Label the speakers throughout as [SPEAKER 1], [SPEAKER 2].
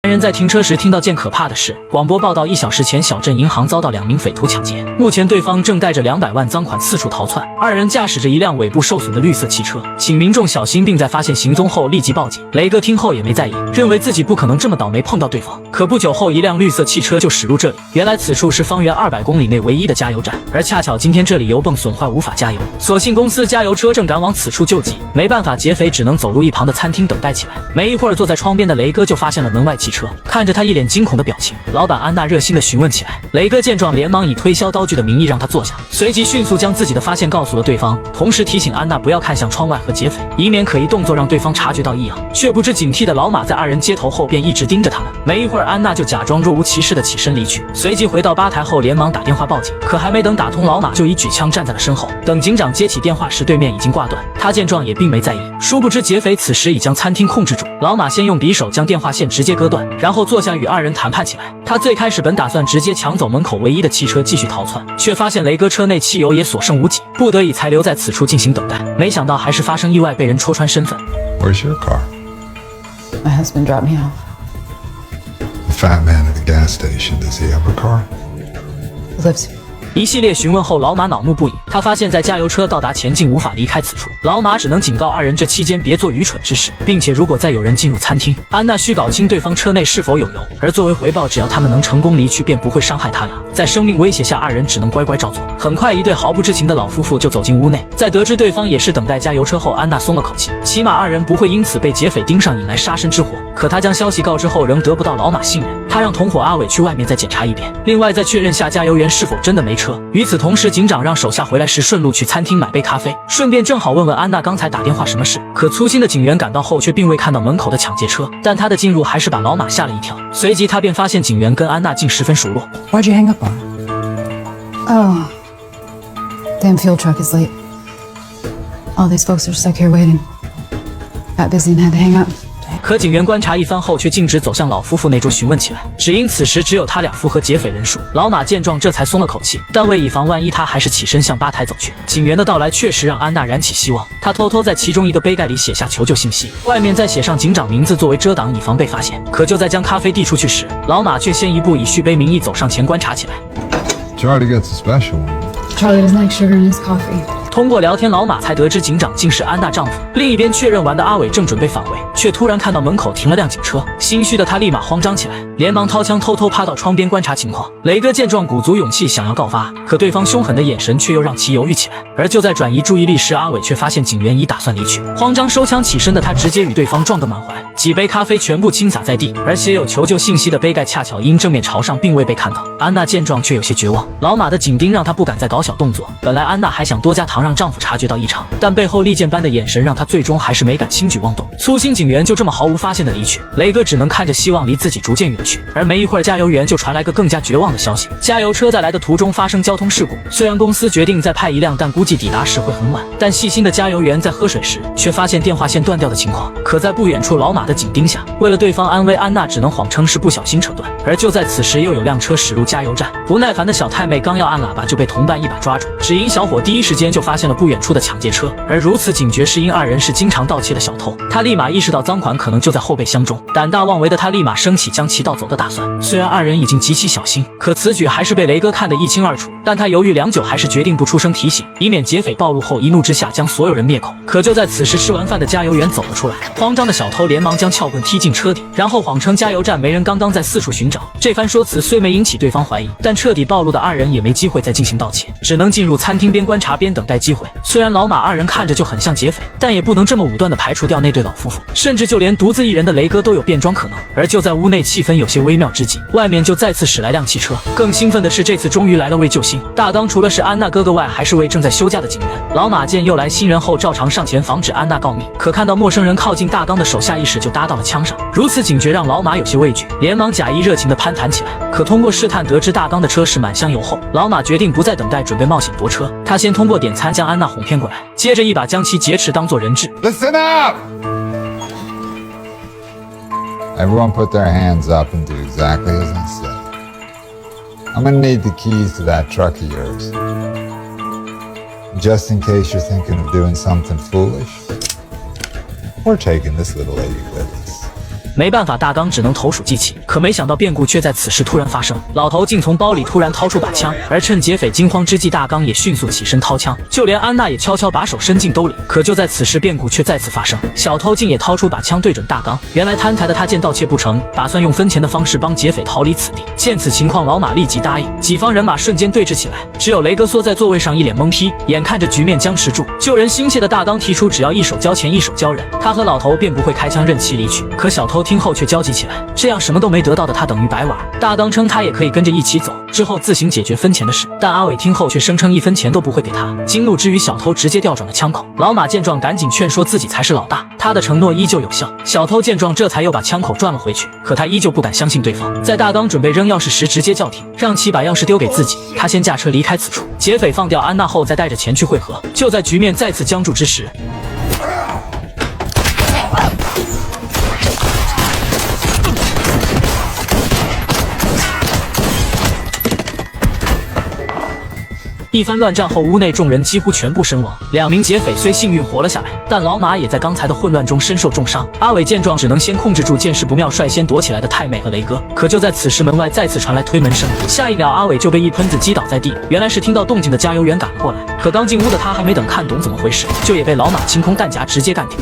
[SPEAKER 1] 人在停车时听到件可怕的事，广播报道1小时前小镇银行遭到2名匪徒抢劫，目前对方正带着200万赃款四处逃窜。二人驾驶着一辆尾部受损的绿色汽车，请民众小心，并在发现行踪后立即报警。雷哥听后也没在意，认为自己不可能这么倒霉碰到对方。可不久后，一辆绿色汽车就驶入这里，原来此处是方圆200公里内唯一的加油站，而恰巧今天这里油泵损坏无法加油，所幸公司加油车正赶往此处救急，没办法，劫匪只能走入一旁的餐厅等待起来。没一会儿，坐在窗边的雷哥就发现了门外汽车，看着他一脸惊恐的表情，老板安娜热心的询问起来。雷哥见状，连忙以推销刀具的名义让他坐下，随即迅速将自己的发现告诉了对方，同时提醒安娜不要看向窗外和劫匪，以免可疑动作让对方察觉到异样。却不知警惕的老马在二人接头后便一直盯着他们。没一会儿，安娜就假装若无其事的起身离去，随即回到吧台后连忙打电话报警，可还没等打通，老马就已举枪站在了身后。等警长接起电话时，对面已经挂断，他见状也并没在意。殊不知劫匪此时已将餐厅控制住，老马先用匕首将电话线直接割断，然后坐下与二人谈判起来。他最开始本打算直接抢走门口唯一的汽车继续逃窜，却发现雷哥车内汽油也所剩无几，不得已才留在此处进行等待。没想到还是发生意外，被人戳穿身份。
[SPEAKER 2] Where's your car?
[SPEAKER 3] My husband dropped me off.
[SPEAKER 2] The fat man at the gas station, does he have a car?
[SPEAKER 3] He lives here.
[SPEAKER 1] 一系列询问后，老马恼怒不已。他发现，在加油车到达前竟无法离开此处。老马只能警告二人，这期间别做愚蠢之事，并且如果再有人进入餐厅，安娜需搞清对方车内是否有油，而作为回报，只要他们能成功离去，便不会伤害他俩。在生命威胁下，二人只能乖乖照做。很快，一对毫不知情的老夫妇就走进屋内，在得知对方也是等待加油车后，安娜松了口气，起码二人不会因此被劫匪盯上，引来杀身之祸。可他将消息告知后，仍得不到老马信任。他让同伙阿伟去外面再检查一遍，另外再确认下加油员是否真的没车。与此同时，警长让手下回来时顺路去餐厅买杯咖啡，顺便正好问问安娜刚才打电话什么事。可粗心的警员赶到后却并未看到门口的抢劫车，但他的进入还是把老马吓了一跳。随即他便发现警员跟安娜竟十分熟络。
[SPEAKER 3] Why'd you hang up on her? Oh, damn fuel truck is late. All these folks are stuck here waiting. Got busy and had to hang up.
[SPEAKER 1] 可警员观察一番后，却径直走向老夫妇那桌询问起来，只因此时只有他俩符合劫匪人数。老马见状，这才松了口气，但为以防万一，他还是起身向吧台走去。警员的到来确实让安娜燃起希望，他偷偷在其中一个杯盖里写下求救信息，外面再写上警长名字作为遮挡，以防被发现。可就在将咖啡递出去时，老马却先一步以续杯名义走上前观察起来。
[SPEAKER 2] Charlie gets a special one.
[SPEAKER 3] Charlie doesn't like sugar in his coffee.
[SPEAKER 1] 通过聊天，老马才得知警长竟是安娜丈夫。另一边确认完的阿伟正准备返回，却突然看到门口停了辆警车，心虚的他立马慌张起来，连忙掏枪偷偷趴到窗边观察情况。雷哥见状，鼓足勇气想要告发，可对方凶狠的眼神却又让其犹豫起来。而就在转移注意力时，阿伟却发现警员已打算离去，慌张收枪起身的他直接与对方撞个满怀，几杯咖啡全部倾洒在地，而写有求救信息的杯盖恰巧因正面朝上，并未被看到。安娜见状却有些绝望，老马的紧盯让她不敢再搞小动作。本来安娜还想多加糖让丈夫察觉到异常，但背后利剑般的眼神让她最终还是没敢轻举妄动。粗心警员就这么毫无发现的离去，雷哥只能看着希望离自己逐渐远去。而没一会儿，加油员就传来个更加绝望的消息：加油车在来的途中发生交通事故。虽然公司决定再派一辆，但估计抵达时会很晚。但细心的加油员在喝水时，却发现电话线断掉的情况。可在不远处老马的紧盯下，为了对方安危，安娜只能谎称是不小心扯断。而就在此时，又有辆车驶入加油站，不耐烦的小太妹刚要按喇叭，就被同伴一把抓住。只因小伙第一时间就发现了不远处的抢劫车，而如此警觉是因二人是经常盗窃的小偷。他立马意识到赃款可能就在后备箱中，胆大妄为的他立马升起将其盗走的打算。虽然二人已经极其小心，可此举还是被雷哥看得一清二楚。但他犹豫良久，还是决定不出声提醒，以免劫匪暴露后一怒之下将所有人灭口。可就在此时，吃完饭的加油员走了出来，慌张的小偷连忙将撬棍踢进车底，然后谎称加油站没人，刚刚在四处寻找。这番说辞虽没引起对方怀疑，但彻底暴露的二人也没机会再进行盗窃，只能进入餐厅边观察边等待机会。虽然老马二人看着就很像劫匪，但也不能这么武断地排除掉那对老夫妇，甚至就连独自一人的雷哥都有变装可能。而就在屋内气氛有些微妙之际，外面就再次驶来辆汽车。更兴奋的是，这次终于来了位救星。大刚除了是安娜哥哥外，还是位正在休假的警员。老马见又来新人后，照常上前防止安娜告密，可看到陌生人靠近大刚的手，下意识就搭到了枪上。如此警觉让老马有些畏惧，连忙假意热情地攀谈起来。可通过试探得知大刚的车是满箱油后，老马决定不再等待，准备冒险夺车。他先通过点餐将安娜哄骗过来，接着一把将其劫持当作人质。
[SPEAKER 2] Listen up! Everyone put their hands up and do exactly as I say. I'm gonna need the keys to that truck of yours. Just in case you're thinking of doing something foolish, we're taking this little lady with us.
[SPEAKER 1] 没办法，大刚只能投鼠忌器。可没想到变故却在此时突然发生，老头竟从包里突然掏出把枪，而趁劫匪惊慌之际，大刚也迅速起身掏枪，就连安娜也悄悄把手伸进兜里。可就在此时，变故却再次发生，小偷竟也掏出把枪对准大刚。原来摊台的他见盗窃不成，打算用分钱的方式帮劫匪逃离此地。见此情况，老马立即答应，几方人马瞬间对峙起来。只有雷哥缩在座位上一脸懵批，眼看着局面僵持住，救人心切的大刚提出，只要一手交钱一手交人，他和老头便不会开枪任其离去。可小偷听后却焦急起来，这样什么都没得到的他等于白玩。大刚称他也可以跟着一起走，之后自行解决分钱的事，但阿伟听后却声称1分钱都不会给他。惊怒之余，小偷直接调转了枪口。老马见状赶紧劝说自己才是老大，他的承诺依旧有效。小偷见状这才又把枪口转了回去，可他依旧不敢相信对方。在大刚准备扔钥匙时，直接叫停，让其把钥匙丢给自己，他先驾车离开此处。劫匪放掉安娜后，再带着钱去会合。就在局面再次僵住之时，一番乱战后，屋内众人几乎全部身亡。2名劫匪虽幸运活了下来，但老马也在刚才的混乱中身受重伤。阿伟见状，只能先控制住见势不妙率先躲起来的太妹和雷哥。可就在此时，门外再次传来推门声，下一秒阿伟就被一喷子击倒在地。原来是听到动静的加油员赶了过来，可刚进屋的他还没等看懂怎么回事，就也被老马清空弹夹直接干掉。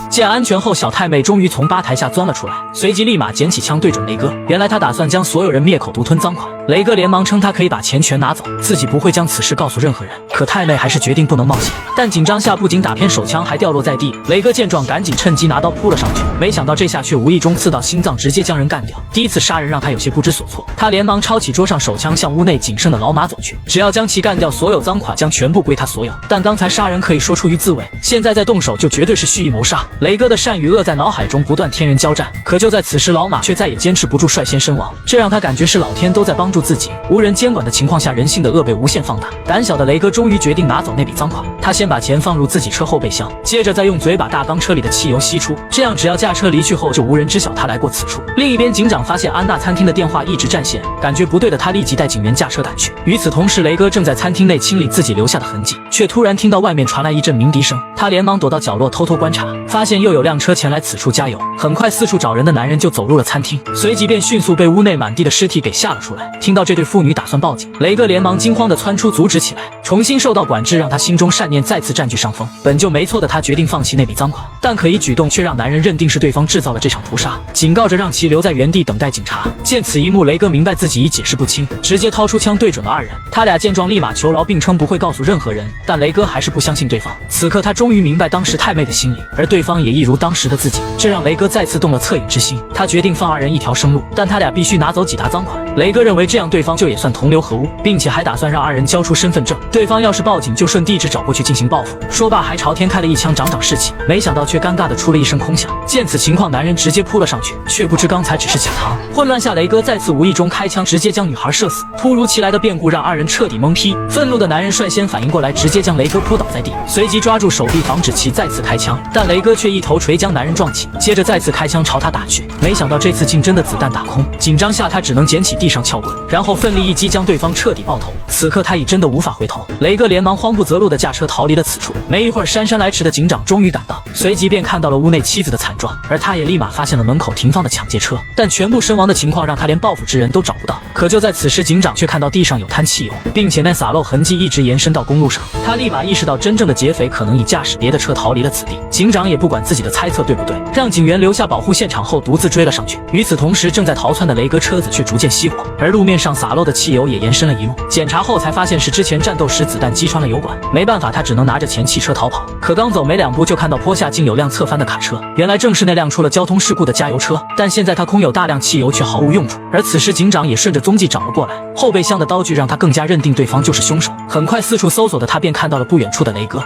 [SPEAKER 1] 见安全后，小太妹终于从吧台下钻了出来，随即立马捡起枪对准雷哥。原来他打算将所有人灭口，独吞赃款。雷哥连忙称他可以把钱全拿走，自己不会将此事告诉任何人。可太妹还是决定不能冒险，但紧张下不仅打偏手枪，还掉落在地。雷哥见状，赶紧趁机拿刀扑了上去，没想到这下却无意中刺到心脏，直接将人干掉。第一次杀人让他有些不知所措，他连忙抄起桌上手枪，向屋内仅剩的老马走去。只要将其干掉，所有赃款将全部归他所有。但刚才杀人可以说出于自卫，现在再动手就绝对是蓄意谋杀。雷哥的善与恶在脑海中不断天人交战，可就在此时，老马却再也坚持不住，率先身亡。这让他感觉是老天都在帮助自己。无人监管的情况下，人性的恶被无限放大。胆小的雷哥终于决定拿走那笔赃款，他先把钱放入自己车后备箱，接着再用嘴把大刚车里的汽油吸出，这样只要驾车离去后，就无人知晓他来过此处。另一边，警长发现安娜餐厅的电话一直占线，感觉不对的他立即带警员驾车赶去。与此同时，雷哥正在餐厅内清理自己留下的痕迹，却突然听到外面传来一阵鸣笛声，他连忙躲到角落偷偷观察，发现又有辆车前来此处加油。很快，四处找人的男人就走入了餐厅，随即便迅速被屋内满地的尸体给吓了出来。听到这对父女打算报警，雷哥连忙惊慌地窜出阻止起来。重新受到管制让他心中善念再次占据上风，本就没错的他决定放弃那笔赃款，但可疑举动却让男人认定是对方制造了这场屠杀，警告着让其留在原地等待警察。见此一幕，雷哥明白自己已解释不清，直接掏出枪对准了二人。他俩见状立马求饶，并称不会告诉任何人，但雷哥还是不相信对方。此刻他终于明白当时太妹的心理，而对方也一如当时的自己，这让雷哥再次动了恻隐之心。他决定放二人一条生路，但他俩必须拿走几沓赃款。雷哥认为这样对方就也算同流合污，并且还打算让二人交出身份证，对方要是报警就顺地址找过去进行报复。说罢还朝天开了一枪，长士气。没想到却尴尬的出了一声空响。见此情况，男人直接扑了上去，却不知刚才只是假糖。混乱下，雷哥再次无意中开枪，直接将女孩射死。突如其来的变故让二人彻底懵批，愤怒的男人率先反应过来，直接将雷哥扑倒在地，随即抓住手臂防止其再次开枪，但雷哥却一头锤将男人撞起，接着再次开枪朝他打去。没想到这次竟真的子弹打空，紧张下他只能捡起地上撬棍，然后奋力一击将对方彻底爆头。此刻他已真的无法回头，雷哥连忙慌不择路的驾车逃离了此处。没一会儿，姗姗来迟的警长终于赶到，随即便看到了屋内妻子的惨状，而他也立马发现了门口停放的抢劫车，但全部身亡的情况让他连报复之人都找不到。可就在此时，警长却看到地上有滩汽油，并且那洒漏痕迹一直延伸到公路上，他立马意识到真正的劫匪可能已驾驶别的车逃离了此地。警长也不管自己的猜测对不对，让警员留下保护现场后独自追了上去。与此同时，正在逃窜的雷哥车子却逐渐熄火，而路面上洒漏的汽油也延伸了一路。检查后才发现是之前战斗时子弹击穿了油管，没办法，他只能拿着钱弃车逃跑。可刚走没两步，就看到坡下竟有辆侧翻的卡车，原来正是那辆出了交通事故的加油车。但现在他空有大量汽油却毫无用处，而此时警长也顺着踪迹找了过来，后备箱的刀具让他更加认定对方就是凶手。很快四处搜索的他便看到了不远处的雷哥。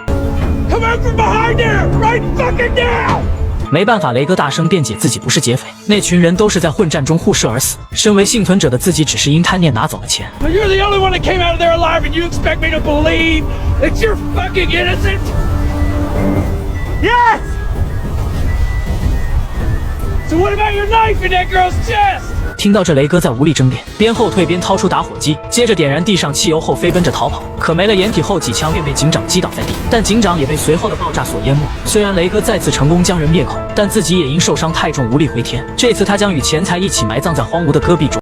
[SPEAKER 1] 没办法，雷哥大声辩解自己不是劫匪，那群人都是在混战中互射而死，身为幸存者的自己只是因贪念拿走了钱。
[SPEAKER 4] You're the only one that came out of there alive, and you expect me to believe that you're fucking innocent? Yes! So what about your knife in that girl's chest?
[SPEAKER 1] 听到这，雷哥在无力争辩，边后退边掏出打火机，接着点燃地上汽油后飞奔着逃跑。可没了掩体后，几枪便被警长击倒在地，但警长也被随后的爆炸所淹没。虽然雷哥再次成功将人灭口，但自己也因受伤太重无力回天。这次他将与钱财一起埋葬在荒芜的戈壁中。